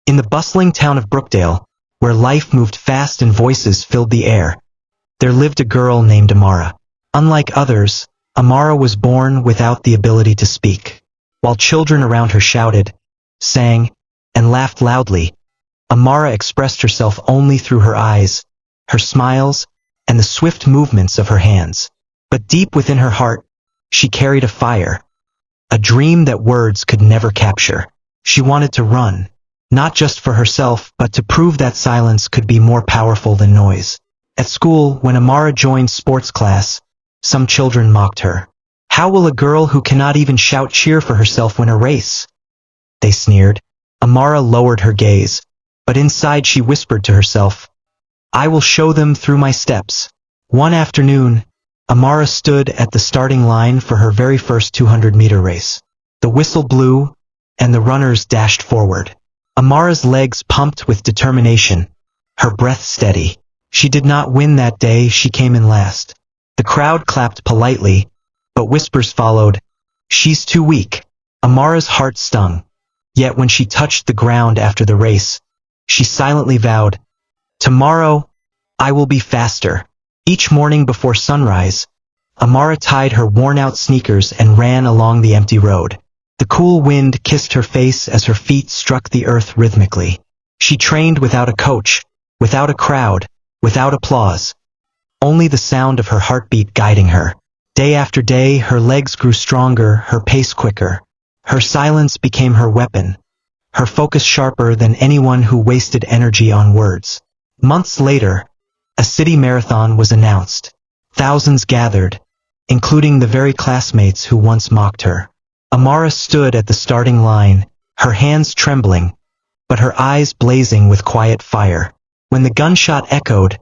In the bustling town of Brookdale, where life moved fast and voices filled the air, there lived a girl named Amara. Unlike others, Amara was born without the ability to speak. While children around her shouted, sang, and laughed loudly, Amara expressed herself only through her eyes, her smiles, and the swift movements of her hands. But deep within her heart, she carried a fire, a dream that words could never capture. She wanted to run, not just for herself, but to prove that silence could be more powerful than noise. At school, when Amara joined sports class, some children mocked her. "How will a girl who cannot even shout cheer for herself win a race?" they sneered. Amara lowered her gaze, but inside she whispered to herself, "I will show them through my steps." One afternoon, Amara stood at the starting line for her very first 200-meter race. The whistle blew, and the runners dashed forward. Amara's legs pumped with determination, her breath steady. She did not win that day, she came in last. The crowd clapped politely, but whispers followed, "She's too weak." Amara's heart stung. Yet when she touched the ground after the race, she silently vowed, "Tomorrow, I will be faster." Each morning before sunrise, Amara tied her worn-out sneakers and ran along the empty road. The cool wind kissed her face as her feet struck the earth rhythmically. She trained without a coach, without a crowd, without applause. Only the sound of her heartbeat guiding her. Day after day, her legs grew stronger, her pace quicker. Her silence became her weapon, her focus sharper than anyone who wasted energy on words. Months later, a city marathon was announced. Thousands gathered, including the very classmates who once mocked her. Amara stood at the starting line, her hands trembling, but her eyes blazing with quiet fire. When the gunshot echoed,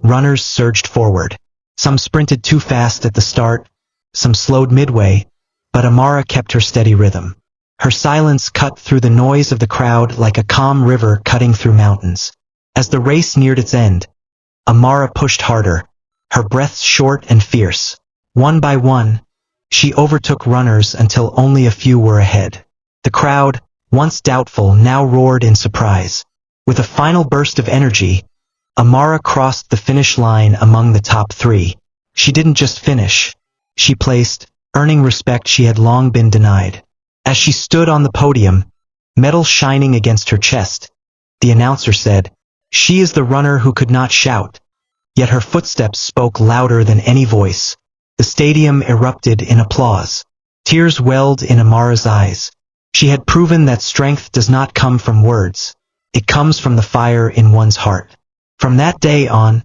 runners surged forward. Some sprinted too fast at the start, some slowed midway, but Amara kept her steady rhythm. Her silence cut through the noise of the crowd like a calm river cutting through mountains. As the race neared its end, Amara pushed harder, her breaths short and fierce. One by one, she overtook runners until only a few were ahead. The crowd, once doubtful, now roared in surprise. With a final burst of energy, Amara crossed the finish line among the top three. She didn't just finish, she placed, earning respect she had long been denied. As she stood on the podium, medal shining against her chest, the announcer said, "She is the runner who could not shout." Yet her footsteps spoke louder than any voice. The stadium erupted in applause. Tears welled in Amara's eyes. She had proven that strength does not come from words. It comes from the fire in one's heart. From that day on,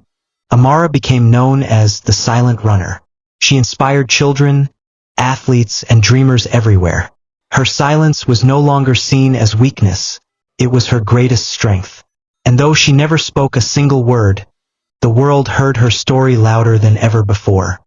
Amara became known as the Silent Runner. She inspired children, athletes, and dreamers everywhere. Her silence was no longer seen as weakness. It was her greatest strength. And though she never spoke a single word, the world heard her story louder than ever before.